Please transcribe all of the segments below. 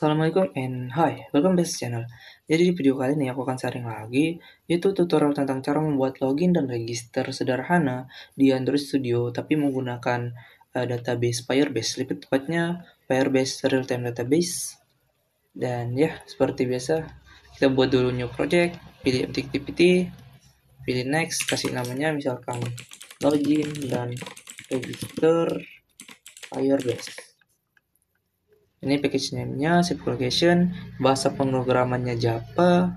Assalamualaikum and hi, welcome back to channel. Jadi di video kali ini aku akan sharing lagi, yaitu tutorial tentang cara membuat login dan register sederhana di Android Studio, tapi menggunakan database Firebase, lebih tepatnya Firebase Real Time Database. Dan ya, seperti biasa, kita buat dulu new project, pilih empty activity, pilih next, kasih namanya misalkan login dan register Firebase. Ini package name-nya, save location, bahasa pemrogramannya Java,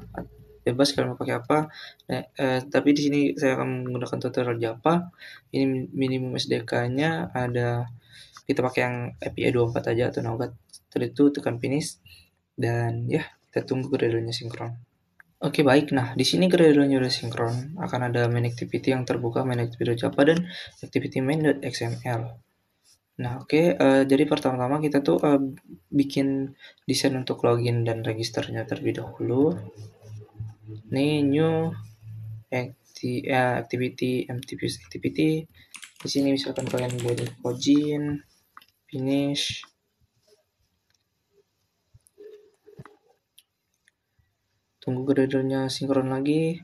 bebas kalian mau pakai apa. Tapi di sini saya akan menggunakan tutorial Java. Ini minimum SDK-nya ada, kita pakai yang API 24 aja atau Nougat. Setelah itu tekan finish dan ya kita tunggu Gradle-nya sinkron. Oke baik, nah di sini Gradle-nya udah sinkron, akan ada main activity yang terbuka, main activity Java dan activity main.xml. Nah, oke, jadi pertama-tama kita tuh bikin desain untuk login dan registernya terlebih dahulu. Ini new activity, empty views activity. Di sini misalkan kalian buat login, finish. Tunggu Gradle-nya sinkron lagi.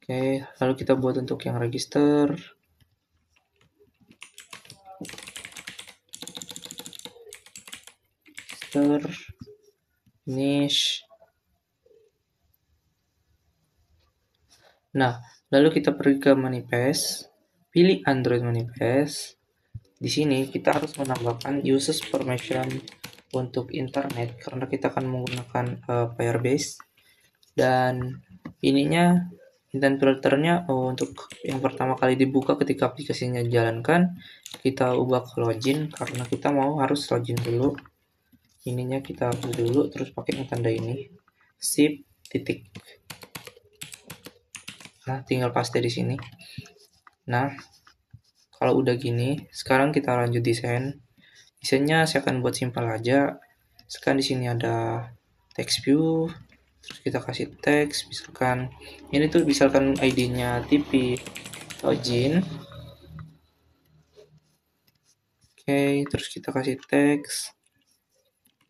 Oke, lalu kita buat untuk yang register. Finish. Nah, lalu kita pergi ke manifest, pilih Android manifest. Di sini kita harus menambahkan users permission untuk internet karena kita akan menggunakan Firebase, dan ininya intent filternya untuk yang pertama kali dibuka ketika aplikasinya dijalankan kita ubah ke login karena kita mau harus login dulu. Ininya kita hapus dulu, terus pakai yang tanda ini sip titik. Nah, tinggal paste di sini. Nah, kalau udah gini, sekarang kita lanjut desain. Desainnya saya akan buat simpel aja. Sekarang di sini ada text view, terus kita kasih teks, misalkan ini tuh misalkan ID-nya TP login. Oke, terus kita kasih teks.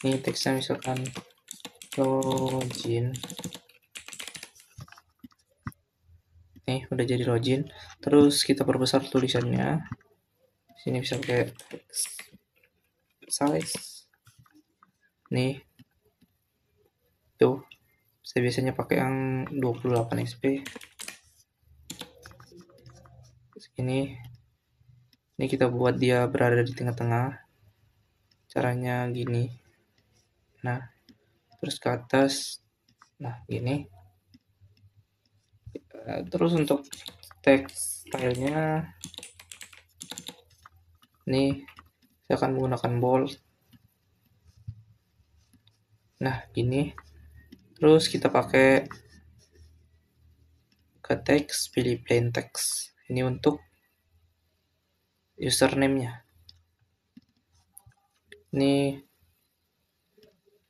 Ini teksnya misalkan login. Nih, udah jadi login. Terus kita perbesar tulisannya. Sini bisa kayak text size. Nih. Tuh. Saya biasanya pakai yang 28 sp. Ini kita buat dia berada di tengah-tengah. Caranya gini. Nah, terus ke atas. Nah, gini. Terus untuk teks stylenya, nih saya akan menggunakan bold. Nah, gini. Terus kita pakai ke teks, pilih plain text. Ini untuk username-nya. Ini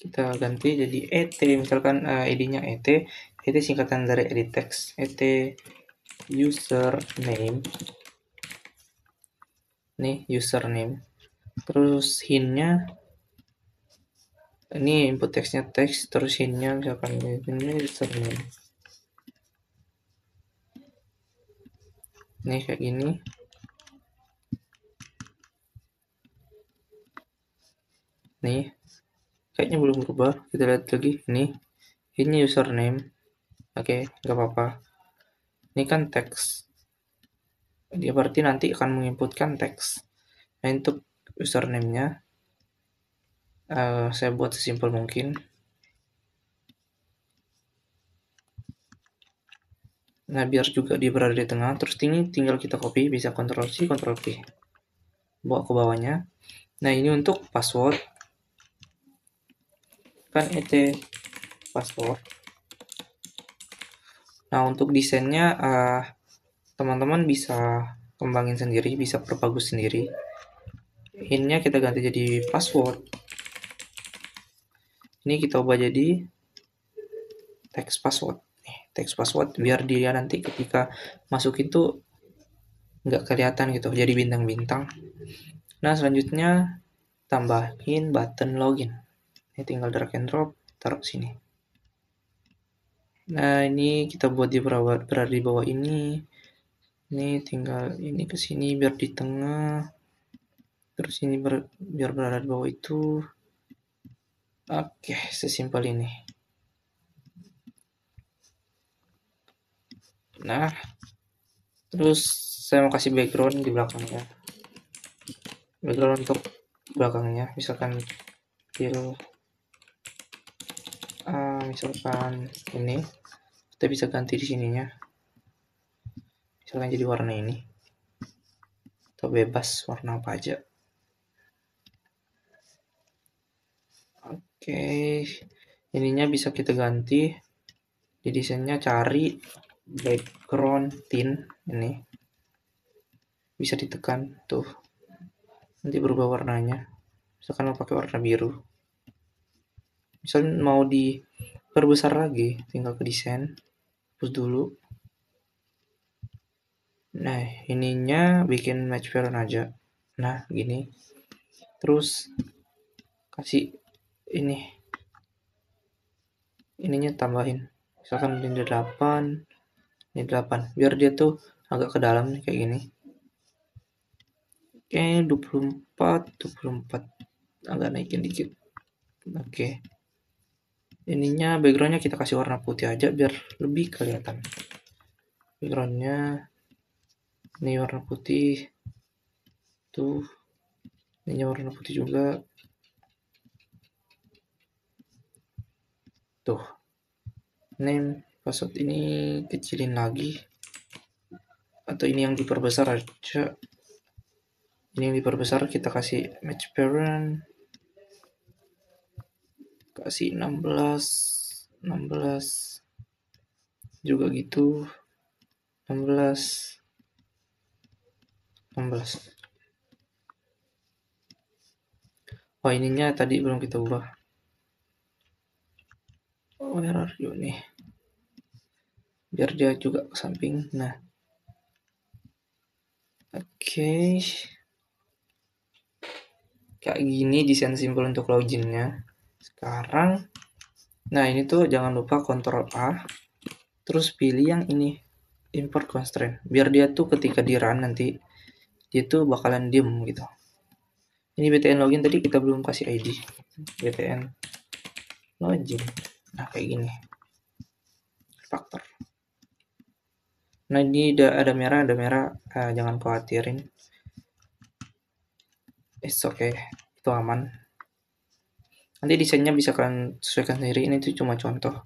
kita ganti jadi ET, misalkan ID-nya ET. ET singkatan dari edit text. ET username. Nih username. Terus hint-nya ini input teksnya teks, terus hint-nya misalkan ini username. Nih kayak gini. Nih kayaknya belum berubah, kita lihat lagi. Ini username. Oke, nggak apa-apa. Ini kan teks, dia berarti nanti akan menginputkan teks. Nah, untuk username-nya saya buat sesimpel mungkin. Nah, biar juga dia berada di tengah. Terus ini tinggal kita copy, bisa Ctrl C, Ctrl V, bawa ke bawahnya. Nah, ini untuk password, kan ET password. Nah, untuk desainnya teman-teman bisa kembangin sendiri, bisa perbagus sendiri. Hint-nya kita ganti jadi password. Ini kita ubah jadi text password. Text password biar dia nanti ketika masuk itu nggak kelihatan gitu, jadi bintang-bintang. Nah, selanjutnya tambahin button login. Ini tinggal drag and drop, taruh sini. Nah, ini kita buat dia berada di bawah ini. Ini tinggal ini ke sini biar di tengah. Terus ini biar berada di bawah itu. Oke, sesimpel ini. Nah, terus saya mau kasih background di belakangnya. Background untuk belakangnya, misalkan misalkan ini, kita bisa ganti di sininya. Misalkan jadi warna ini. Atau bebas warna apa aja. Oke, ininya bisa kita ganti. Di desainnya cari background tint ini. Bisa ditekan tuh. Nanti berubah warnanya. Misalkan mau pakai warna biru. Misalnya mau diperbesar lagi, tinggal ke desain. Hapus dulu. Nah, ininya bikin match parent aja. Nah, gini. Terus kasih ininya tambahin. Misalkan ini 8, ini 8. Biar dia tuh agak ke dalam nih kayak gini. Oke, 24. Agak naikin dikit. Oke. Ininya backgroundnya kita kasih warna putih aja biar lebih kelihatan. Backgroundnya ini warna putih. Tuh. Ini warna putih juga. Tuh. Name password ini kecilin lagi. Atau ini yang diperbesar aja. Ini yang diperbesar kita kasih match parent. Kasih 16 juga gitu. 16. Oh, ininya tadi belum kita ubah. Oh, error yuk nih. Biar dia juga ke samping. Nah. Oke. Kayak gini desain simpel untuk loginnya. Sekarang, nah ini tuh jangan lupa Ctrl A. Terus pilih yang ini. Import constraint. Biar dia tuh ketika di run nanti, dia tuh bakalan diem gitu. Ini btn login tadi kita belum kasih ID. Btn login. Nah, kayak gini. Faktor. Nah, ini ada merah. Jangan khawatirin. It's okay. Itu aman. Nanti desainnya bisa kalian sesuaikan sendiri. Ini tuh cuma contoh.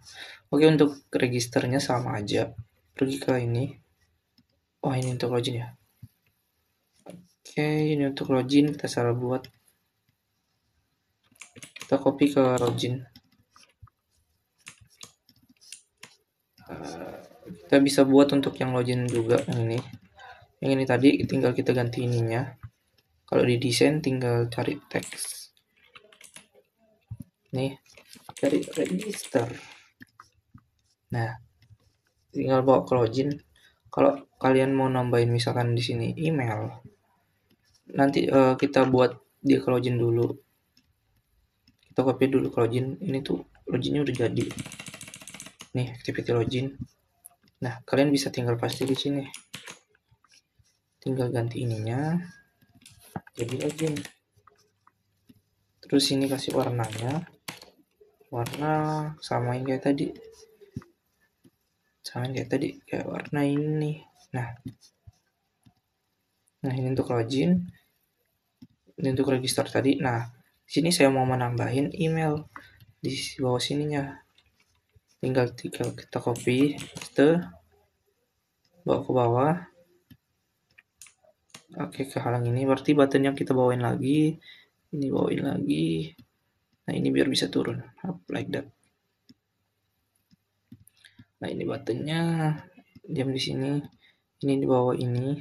Oke, untuk registernya sama aja. Pergi ke ini. Oh, ini untuk login ya. Oke, ini untuk login. Kita salah buat. Kita copy ke login. Kita bisa buat untuk yang login juga yang ini. Yang ini tadi tinggal kita ganti ininya. Kalau di desain tinggal cari teks. Nih, cari register. Nah, tinggal bawa ke login. Kalau kalian mau nambahin misalkan di sini email, nanti kita buat dia ke login dulu. Kita copy dulu ke login. Ini tuh loginnya udah jadi. Nih, activity login. Nah, kalian bisa tinggal pasti di sini. Tinggal ganti ininya jadi login. Terus ini kasih warnanya. Warna samain kayak tadi. Kayak warna ini. Nah, ini untuk login. Ini untuk register tadi. Nah, di sini saya mau menambahin email di bawah sininya. Tinggal kita copy, paste, bawa ke bawah. Oke, kehalang ini. Berarti button yang kita bawain lagi. Ini bawain lagi. Nah, ini biar bisa turun. Up like that. Nah, ini buttonnya. Diam di sini. Ini di bawah ini.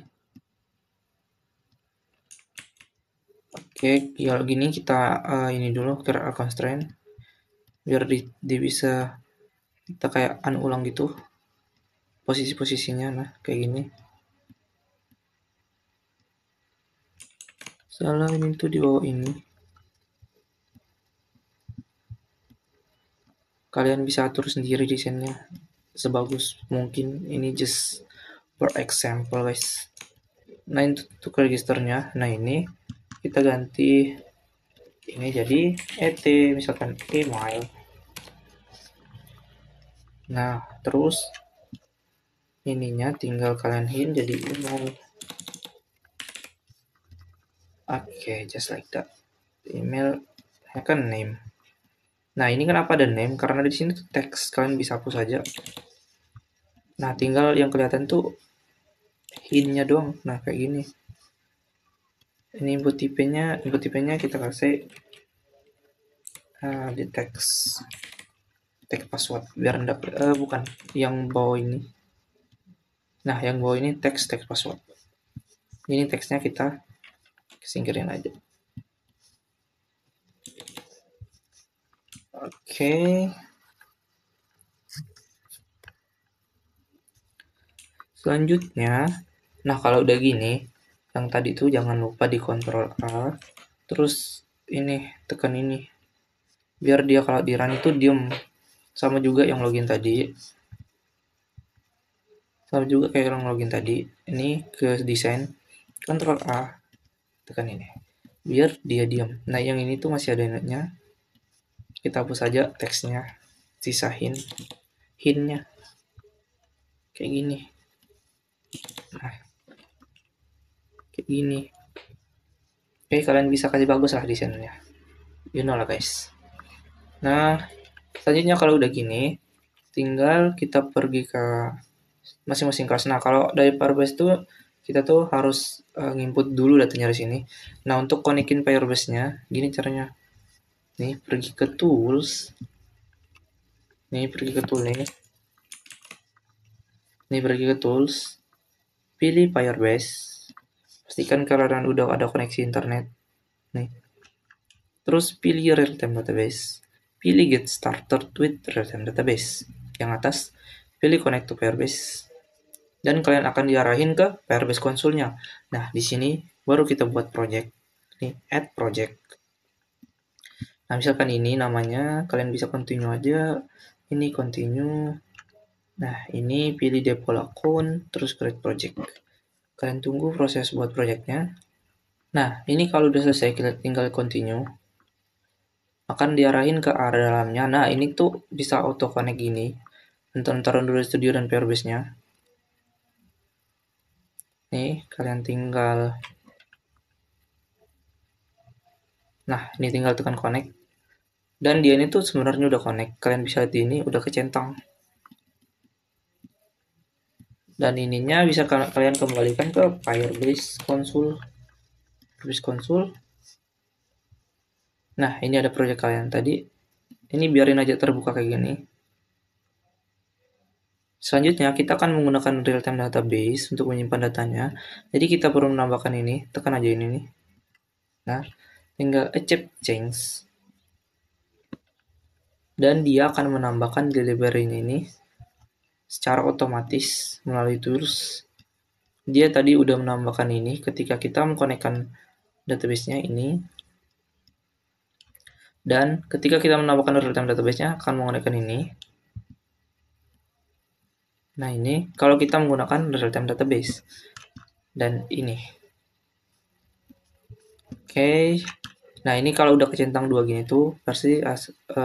Oke, ya gini kita ini dulu create constraint. Biar dia bisa kita kayak ulang gitu. Posisi-posisinya, nah kayak gini. Salah ini tuh di bawah ini. Kalian bisa atur sendiri desainnya sebagus mungkin. Ini just for example guys. Nah itu untuk registernya. Nah ini kita ganti ini jadi et misalkan email. Nah terus ininya tinggal kalian hint jadi email. Oke, just like that. Email kan name. Nah ini kenapa ada name, karena di sini tuh teks, kalian bisa hapus saja. Nah tinggal yang kelihatan tuh hintnya doang. Nah kayak gini. Ini input tipenya kita kasih di teks password biar enggak bukan yang bawah ini. Nah yang bawah ini teks password. Ini teksnya kita singkirin aja. Oke. Selanjutnya, nah kalau udah gini, yang tadi tuh jangan lupa di Ctrl A, terus ini tekan ini, biar dia kalau di run itu diem, sama juga yang login tadi, sama juga kayak yang login tadi. Ini ke desain, Ctrl A, tekan ini, biar dia diem. Nah yang ini tuh masih ada inetnya, kita hapus saja teksnya, sisain hintnya, kayak gini. Nah, kayak gini. Oke, kalian bisa kasih bagus lah desainnya. You know lah guys. Nah, selanjutnya kalau udah gini, tinggal kita pergi ke masing-masing kelas. Nah, kalau dari Firebase tuh kita tuh harus nginput dulu datanya di sini. Nah, untuk konekin Firebase-nya, gini caranya. Nih, pergi ke tools. Nih, pergi ke tool nih. Nih, pergi ke tools. Pilih Firebase. Pastikan kalian udah ada koneksi internet. Nih. Terus pilih real-time database. Pilih get started with real-time database. Yang atas, pilih connect to Firebase. Dan kalian akan diarahin ke Firebase konsolnya. Nah, di sini baru kita buat project. Nih, add project. Nah, misalkan ini namanya, kalian bisa continue aja. Ini continue. Nah, ini pilih default account, terus create project. Kalian tunggu proses buat projectnya. Nah, ini kalau udah selesai, kita tinggal continue. Akan diarahin ke area dalamnya. Nah, ini tuh bisa auto connect gini antara Android Studio dan Firebase-nya. Nih, kalian tinggal ini tinggal tekan connect. Dan dia ini tuh sebenarnya udah connect. Kalian bisa lihat ini udah kecentang. Dan ininya bisa kalian kembalikan ke Firebase Console. Firebase Console. Nah, ini ada project kalian tadi. Ini biarin aja terbuka kayak gini. Selanjutnya, kita akan menggunakan real-time database untuk menyimpan datanya. Jadi kita perlu menambahkan ini. Tekan aja ini nih. Nah, tinggal accept change. Dan dia akan menambahkan delivery ini secara otomatis melalui tools. Dia tadi udah menambahkan ini ketika kita mengkonekkan database-nya ini. Dan ketika kita menambahkan real-time database-nya akan menggunakan ini. Nah ini kalau kita menggunakan real-time database. Dan ini. Oke. Nah ini kalau udah kecentang dua gini tuh pasti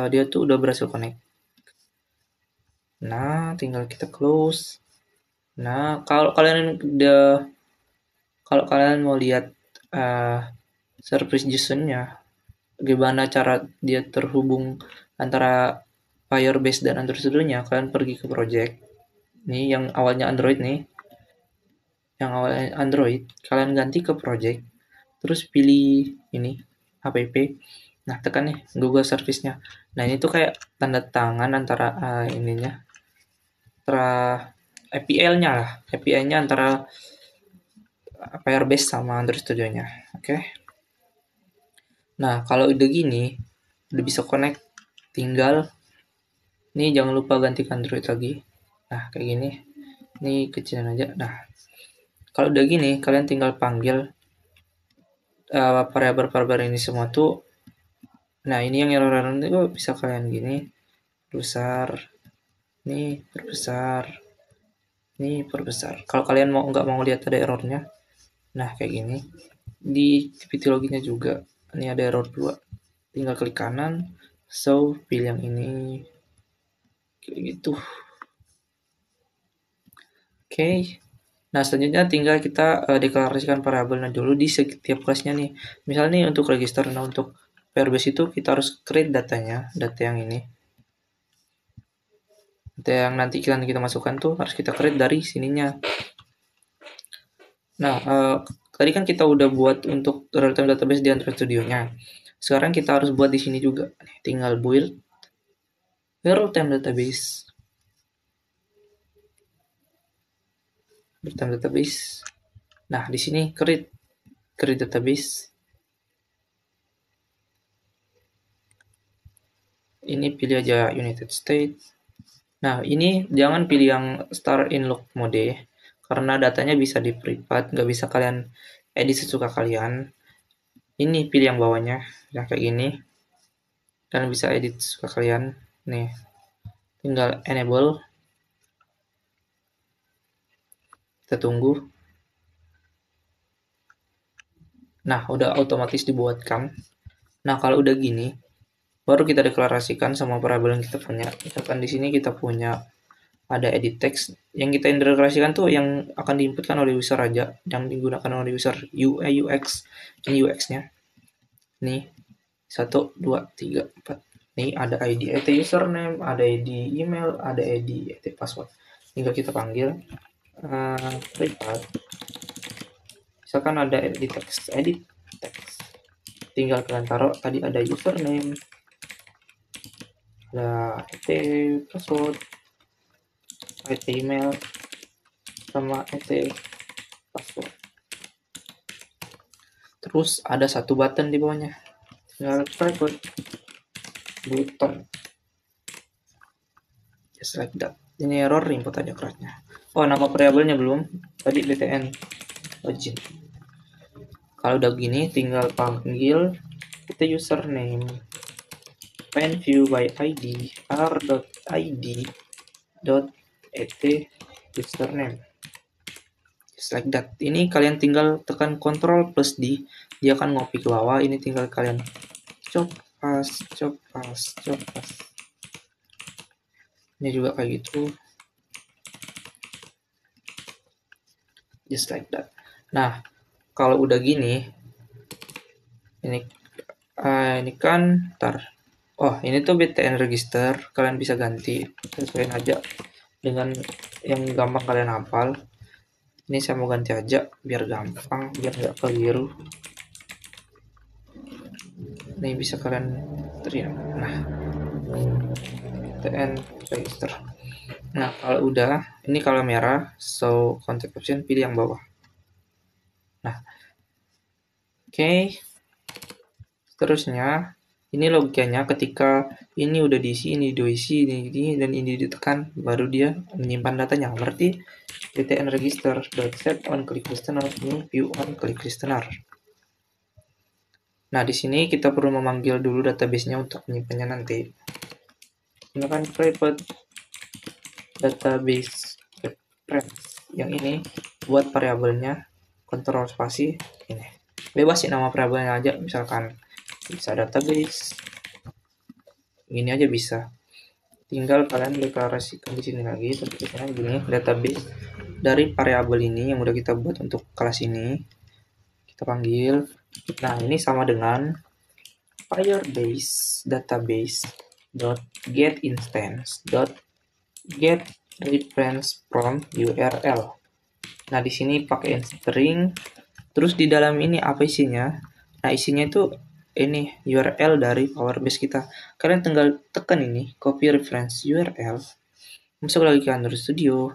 dia tuh udah berhasil connect. Nah tinggal kita close. Nah kalau kalian mau lihat service JSON-nya, gimana cara dia terhubung antara Firebase dan Android Studio-nya, kalian pergi ke project. Nih yang awalnya Android nih. Yang awalnya Android, kalian ganti ke project. Terus pilih ini app. Nah, tekan nih Google Service-nya. Nah, ini tuh kayak tanda tangan antara ininya antara API-nya lah. API-nya antara Firebase sama Android Studio-nya. Oke. Nah, kalau udah gini, udah bisa connect, tinggal nih jangan lupa ganti ke Android lagi. Nah, kayak gini. Ini kecilin aja. Nah, kalau udah gini, kalian tinggal panggil variabel-variabel ini semua tuh. Nah, ini yang error itu bisa kalian gini. perbesar, nih perbesar, nih perbesar. Kalau kalian nggak mau lihat ada errornya, nah kayak gini. Di GPT loginnya juga, ini ada error 2. Tinggal klik kanan, so pilih yang ini, kayak gitu. Oke. Nah, selanjutnya tinggal kita deklarasikan variabelnya dulu di setiap kelasnya nih. Misalnya nih untuk register, nah untuk Firebase itu kita harus create datanya, data yang ini. Data yang nanti kita masukkan tuh harus kita create dari sininya. Nah, tadi kan kita udah buat untuk real-time database di Android Studio-nya. Sekarang kita harus buat di sini juga. Tinggal build real-time database. Real-time database. Nah, di sini create database. Ini pilih aja United States. Nah, ini jangan pilih yang start in log mode, karena datanya bisa di private, nggak bisa kalian edit sesuka kalian. Ini pilih yang bawahnya, yang kayak gini. Kalian bisa edit sesuka kalian. Nih, tinggal enable. Kita tunggu. Nah, udah otomatis dibuatkan. Nah, kalau udah gini, baru kita deklarasikan sama variabel yang kita punya. Misalkan di sini kita punya ada edit text. Yang kita deklarasikan tuh yang akan diinputkan oleh user aja, yang digunakan oleh user UI UX. Ini UX-nya. Nih, 1, 2, 3, 4. Nih ada ID at username, ada ID email, ada ID at password. Tinggal kita panggil private. Misalkan ada edit text, tinggal kalian taruh tadi ada username, ada at password, at email, sama at password. Terus ada satu button di bawahnya, tinggal private button, just like that. Ini error, input aja kelasnya. Oh, nama variabelnya belum, tadi btn login. Kalau udah gini tinggal panggil kita username find view by id r.id .at username, just like that. Ini kalian tinggal tekan Ctrl plus D, dia akan ngopi ke bawah. Ini tinggal kalian copas. Ini juga kayak gitu, just like that. Nah, kalau udah gini, ini kan ini tuh btn register, kalian bisa ganti, sesuaiin aja dengan yang gampang kalian hafal. Ini saya mau ganti aja biar gampang, biar nggak keliru. Ini bisa kalian terima. Nah, btn register. Nah, kalau udah, ini kalau merah, so contact option pilih yang bawah. Nah, oke. Seterusnya, ini logikanya ketika ini udah diisi, ini diisi, ini dan ini ditekan, baru dia menyimpan datanya. Berarti btn register set on click listener, new view on click listener. Nah, di sini kita perlu memanggil dulu database-nya untuk menyimpannya nanti. Gunakan private database reference. Yang ini buat variabelnya, kontrol spasi ini. Bebas sih nama variabelnya aja, misalkan bisa database. Ini aja bisa. Tinggal kalian deklarasikan di sini lagi, tulisannya gini, database dari variabel ini yang udah kita buat untuk kelas ini. Kita panggil. Nah, ini sama dengan Firebase database .get instance .get reference from URL. Nah, di sini pakai string. Terus di dalam ini apa isinya? Nah, isinya itu ini URL dari Firebase kita. Kalian tinggal tekan ini, copy reference URL. Masuk lagi ke Android Studio.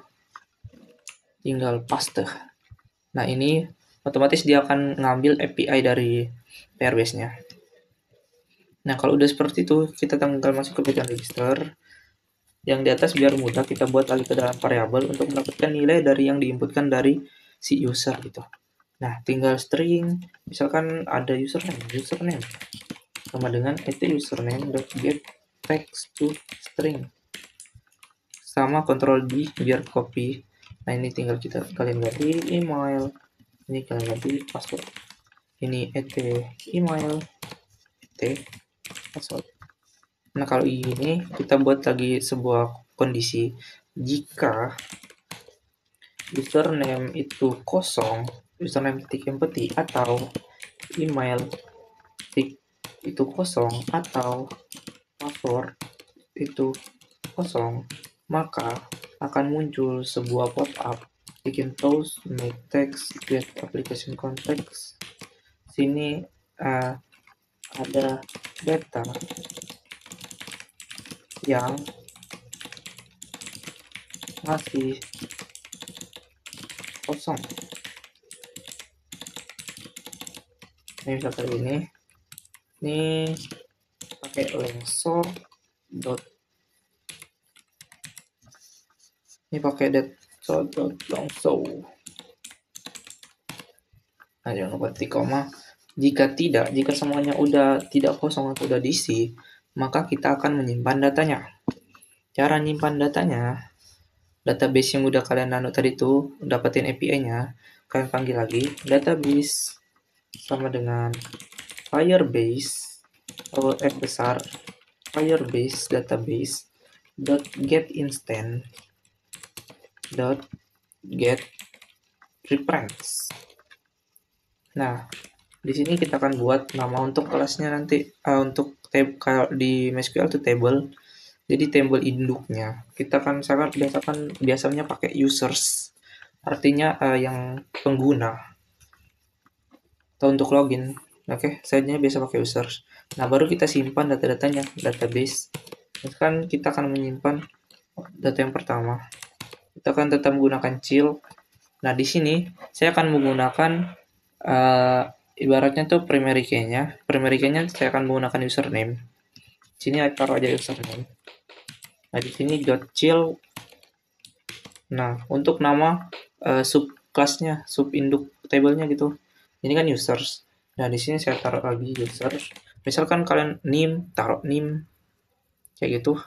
Tinggal paste. Nah, ini otomatis dia akan ngambil API dari Firebase-nya. Nah, kalau udah seperti itu, kita tinggal masuk ke btn register. Yang di atas biar mudah kita buat lagi ke dalam variabel untuk mendapatkan nilai dari yang diinputkan dari si user gitu. Nah, tinggal string, misalkan ada username sama dengan at username.get text to string, sama Ctrl D biar copy. Nah ini tinggal kalian ganti email, ini kalian ganti password, ini email, password. Nah kalau ini kita buat lagi sebuah kondisi, jika username itu kosong, username titik empty, atau email titik itu kosong, atau password itu kosong, maka akan muncul sebuah pop-up bikin pause, make text, get application context. Sini ada data yang masih kosong. Ini misalkan ini pakai length dot, ini pakai long show. Nah jangan lupa titik koma. Jika semuanya udah tidak kosong atau udah diisi, maka kita akan menyimpan datanya. Cara nyimpan datanya, database yang udah kalian download tadi tuh, dapetin API-nya, kalian panggil lagi database sama dengan Firebase atau F besar Firebase database dot get instant dot get reference. Nah, di sini kita akan buat nama untuk kelasnya nanti, untuk kalau di MySQL itu table. Jadi table induknya kita kan biasanya pakai users, artinya yang pengguna, atau untuk login. Oke, saya biasa pakai users. Nah, baru kita simpan data-datanya database. Kan kita akan menyimpan data yang pertama. Kita akan tetap menggunakan chill. Nah, di sini saya akan menggunakan ibaratnya tuh primary key-nya. Primary key-nya saya akan menggunakan username. Sini taruh aja username. Nah, di sini .chill. Nah, untuk nama subclass-nya, subinduk table-nya gitu. Ini kan users. Nah, di sini saya taruh lagi users. Misalkan kalian name, taruh name kayak gitu.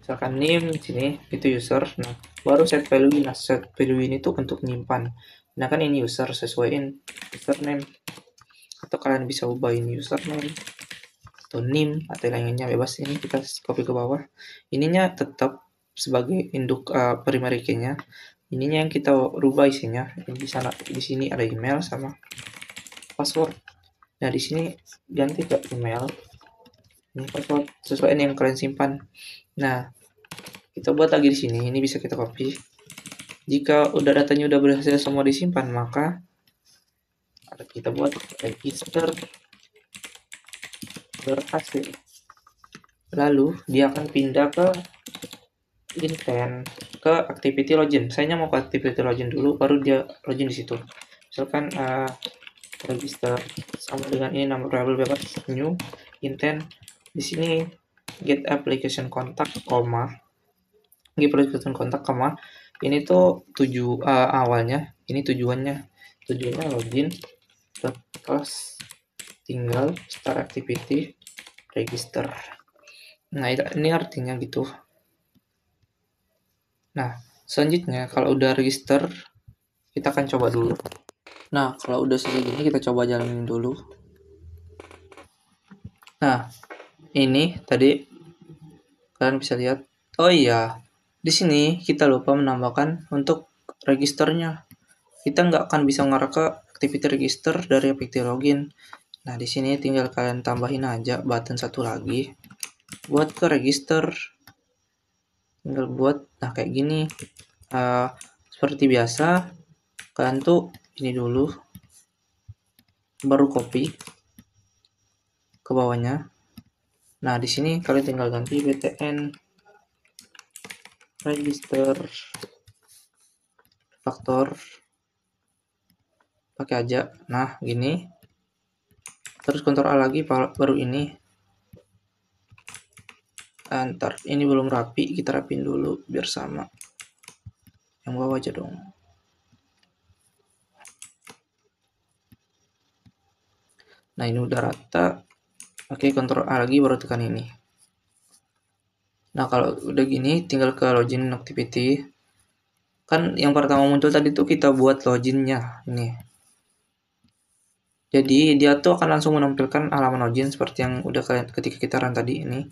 Misalkan name di sini itu user. Nah, baru set value. Nah, set value ini tuh untuk nyimpan. Nah, kan ini user, sesuaiin username. Atau kalian bisa ubah ini username atau name atau lainnya, bebas. Ini kita copy ke bawah. Ininya tetap sebagai induk primary key-nya. Ininya yang kita rubah isinya. Di sini ada email sama password. Nah, di sini ganti ke email. Ini password sesuai yang kalian simpan. Nah, kita buat lagi di sini. Ini bisa kita copy. Jika udah datanya udah berhasil semua disimpan, maka kita buat register berhasil. Lalu dia akan pindah ke intent, ke activity login. Saya mau ke activity login dulu, baru dia login di situ. Misalkan register sama dengan ini nama variable bebas new intent. Di sini get application contact, get application contact, ini tuh awalnya, ini tujuannya login ke kelas, tinggal start activity register. Nah, ini artinya gitu. Nah, selanjutnya kalau udah register, kita akan coba dulu. Nah, kalau udah selesai gini, kita coba jalanin dulu. Nah, ini tadi kalian bisa lihat. Oh iya, di sini kita lupa menambahkan untuk registernya. Kita nggak akan bisa ngarah ke activity register dari activity login. Nah, di sini tinggal kalian tambahin aja button satu lagi buat ke register. Tinggal buat kayak gini. Seperti biasa, kalian tuh ini dulu, baru copy ke bawahnya. Nah, di sini kalian tinggal ganti btn register faktor, pakai aja. Nah, gini. Terus Ctrl A lagi, baru ini. Ntar ini belum rapi, kita rapin dulu biar sama. Yang bawah aja dong. Nah, ini udah rata. Oke, Ctrl A lagi baru tekan ini. Nah, kalau udah gini tinggal ke login activity. Kan yang pertama muncul tadi tuh kita buat loginnya ini. Jadi dia tuh akan langsung menampilkan halaman login seperti yang udah kalian ketika kita run tadi ini.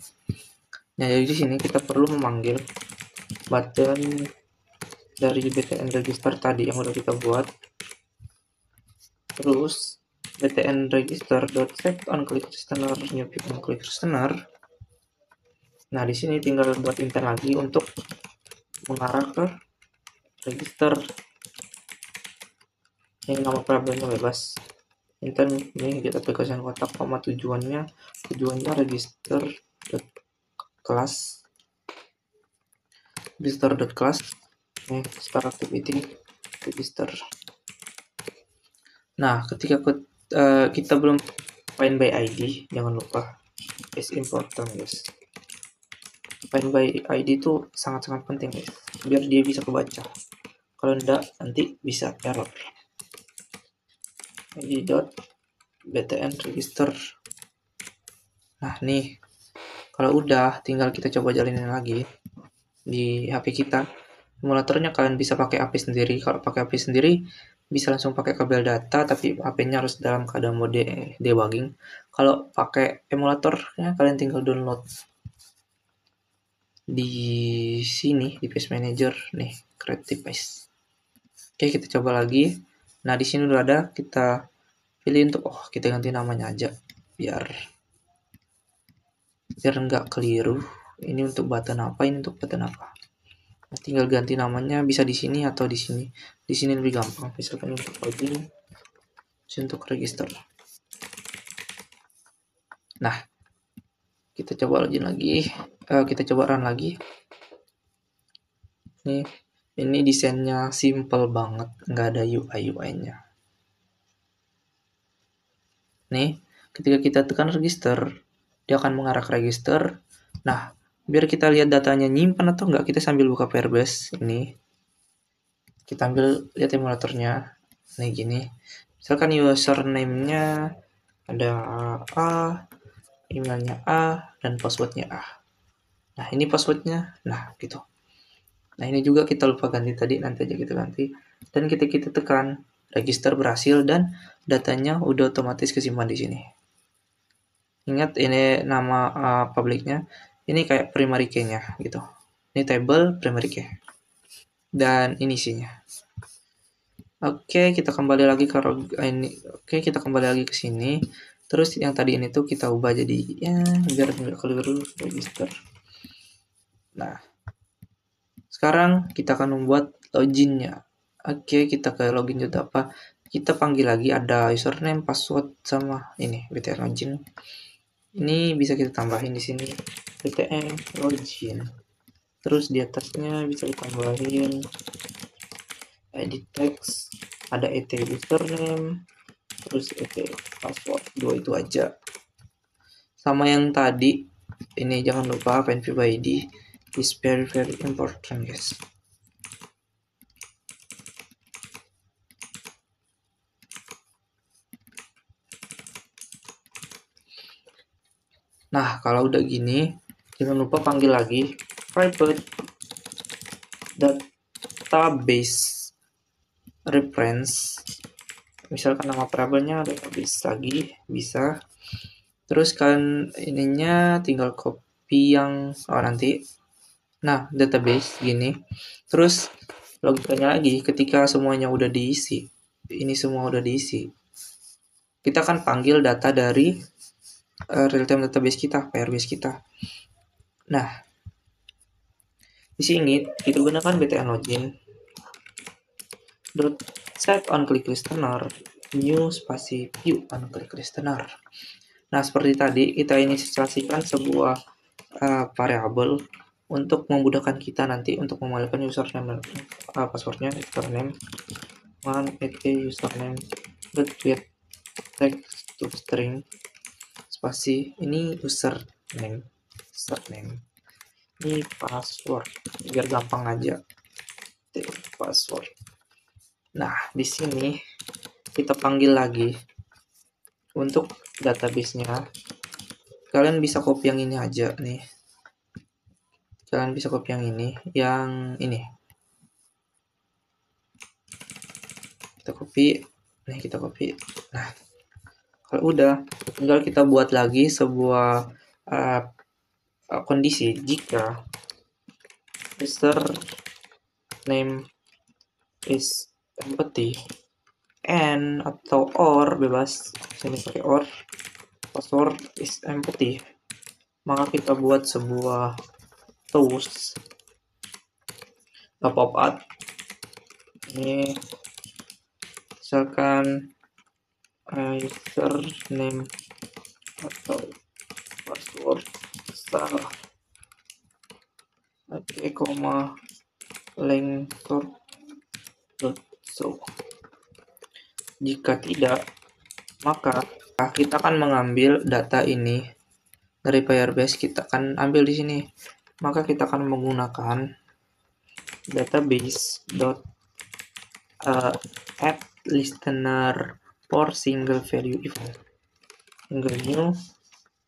Nah, jadi di sini kita perlu memanggil button dari btn register tadi yang udah kita buat. Terus btn register.set on click listener new view on click listener. Nah, di sini tinggal buat intent lagi untuk mengarah ke register. Ini nama problemnya bebas. Intent ini kita tegaskan kotak koma tujuannya register class ini start activity register. Nah, ketika kita belum find by ID, jangan lupa is important guys. Find by ID itu sangat-sangat penting guys, biar dia bisa kebaca. Kalau enggak nanti bisa error. id.btn register. Nah nih, kalau udah tinggal kita coba jalanin lagi di HP kita. Emulatornya kalian bisa pakai API sendiri. Kalau pakai API sendiri bisa langsung pakai kabel data, tapi HP-nya harus dalam keadaan mode debugging. Kalau pakai emulatornya kalian tinggal download di sini di Paste Manager nih, Creative Paste. Oke, kita coba lagi. Nah, di sini udah ada, kita pilih untuk kita ganti namanya aja biar nggak keliru. Ini untuk button apa, ini untuk button apa. Nah, tinggal ganti namanya, bisa di sini atau di sini. Di sini lebih gampang. Misalkan untuk login, untuk register. Nah, kita coba login lagi. Kita coba run lagi. Ini desainnya simple banget, nggak ada UI-nya. Nih, ketika kita tekan register, dia akan mengarah ke register. Nah, biar kita lihat datanya nyimpan atau enggak, kita sambil buka Firebase ini. Kita ambil lihat emulatornya. Nih gini. Misalkan username-nya ada A, emailnya A, dan passwordnya A. Nah, ini passwordnya. Nah, gitu. Nah, ini juga kita lupa ganti tadi, nanti aja kita ganti. Dan kita tekan register berhasil dan datanya udah otomatis kesimpan di sini. Ingat ini nama publiknya, ini kayak primary key-nya gitu. Ini table primary key. Dan ini isinya. Oke, kita kembali lagi ke ini. Oke, kita kembali lagi ke sini. Terus yang tadi ini tuh kita ubah jadi ya biar nggak keliru register. Nah, sekarang kita akan membuat loginnya. Oke, kita ke login juga apa? Kita panggil lagi ada username, password sama ini btn login. Ini bisa kita tambahin di sini btn login. Terus di atasnya bisa ditambahin edit text, ada et username, terus et password, 2 itu aja. Sama yang tadi, ini jangan lupa find by ID is very important guys. Nah, kalau udah gini, jangan lupa panggil lagi private database reference. Misalkan nama variabelnya database lagi, bisa. Terus kalian ininya tinggal copy yang nanti. Nah, database gini. Terus logikanya lagi, ketika semuanya udah diisi, ini semua udah diisi, kita akan panggil data dari real-time database kita, Firebase kita. Nah, di sini kita gunakan btn login set on click listener new spasi view on click listener. Nah, seperti tadi kita inisiasikan sebuah variabel untuk memudahkan kita nanti untuk memalingkan username passwordnya username username get text to string spasi ini username ini password biar gampang aja password. Nah, di sini kita panggil lagi untuk database-nya kalian bisa copy yang ini aja nih. Kalian bisa copy yang ini. Kita copy. Nih, kita copy. Nah, kalau udah, tinggal kita buat lagi sebuah kondisi jika user name is empty and atau or, bebas sini pakai or, password is empty, maka kita buat sebuah toast pop up ini, misalkan username atau password salah, oke, koma length so. Jika tidak, maka kita akan mengambil data ini dari Firebase, kita akan ambil di sini. Maka kita akan menggunakan database add listener for single value event, single new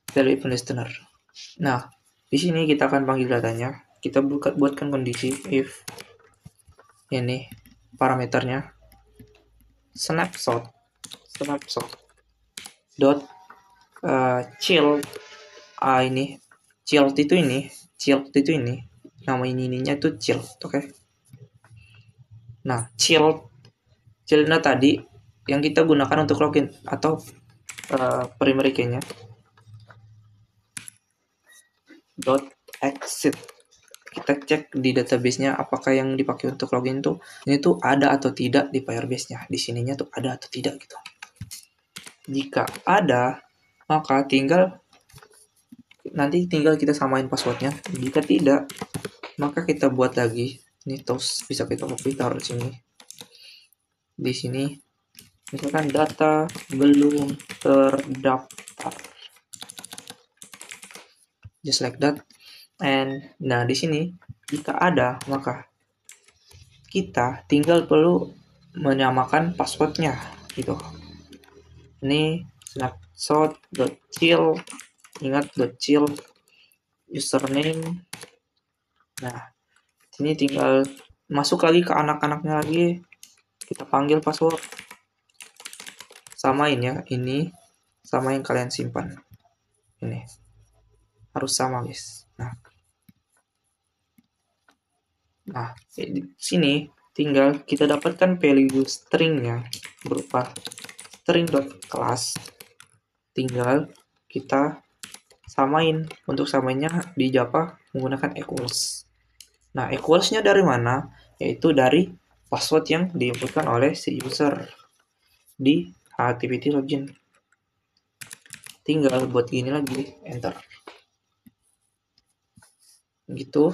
value event listener. Nah, di sini kita akan panggil datanya. Kita buatkan kondisi if ini parameternya snapshot dot child itu ini nama ininya itu child, oke. Nah, childnya tadi yang kita gunakan untuk login atau primary key-nya dot exit. Kita cek di database-nya apakah yang dipakai untuk login tuh ini tuh ada atau tidak di Firebase-nya. Di sininya tuh ada atau tidak gitu. Jika ada, maka nanti tinggal kita samain passwordnya. Jika tidak, maka kita buat lagi. Ini toast bisa kita copy, taruh di sini. Di sini, misalkan data belum terdaftar, just like that. And nah, di sini jika ada, maka kita tinggal perlu menyamakan passwordnya gitu. Ini snapshot.child, ingat .child username. Nah, sini tinggal masuk lagi ke anak-anaknya lagi, kita panggil password, samain ya, ini sama yang kalian simpan, ini harus sama guys. Nah, di sini tinggal kita dapatkan value stringnya berupa string.class. Tinggal kita samain. Untuk samainnya di Java menggunakan equals. Nah, equalsnya dari mana? Yaitu dari password yang diinputkan oleh si user di activity login. Tinggal buat gini lagi, enter. Gitu.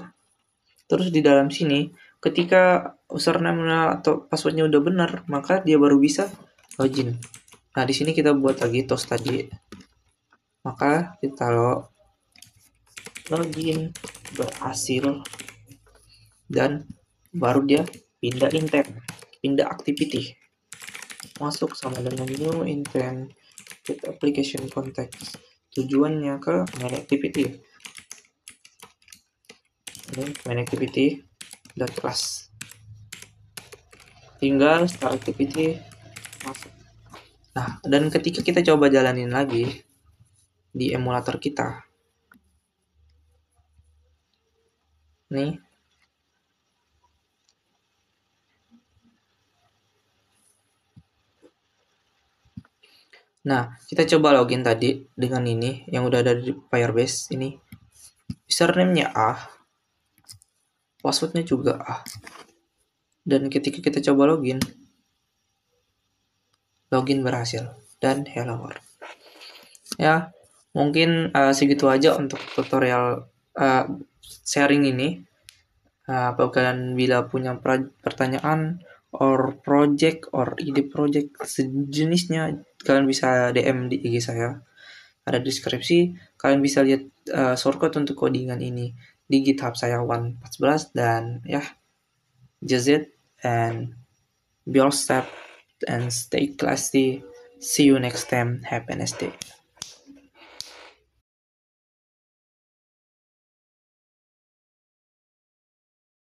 Terus di dalam sini, ketika username atau passwordnya udah benar, maka dia baru bisa login. Nah, di sini kita buat lagi toast tadi. Maka kita login berhasil dan baru dia pindah intent, pindah activity. Masuk sama dengan new intent get application context. Tujuannya ke main activity. Main activity dot class. Tinggal start activity masuk. Nah, dan ketika kita coba jalanin lagi di emulator kita, nih, nah kita coba login tadi dengan ini yang udah ada di Firebase ini, username-nya A, passwordnya juga A. Dan ketika kita coba login berhasil dan hello world. Ya, mungkin segitu aja untuk tutorial sharing ini. Apabila kalian bila punya pertanyaan or project or ide project sejenisnya, kalian bisa DM di IG saya. Ada deskripsi, kalian bisa lihat shortcut untuk codingan ini di GitHub saya 1.14 dan ya, just it and be all step and stay classy. See you next time. Have a nice day.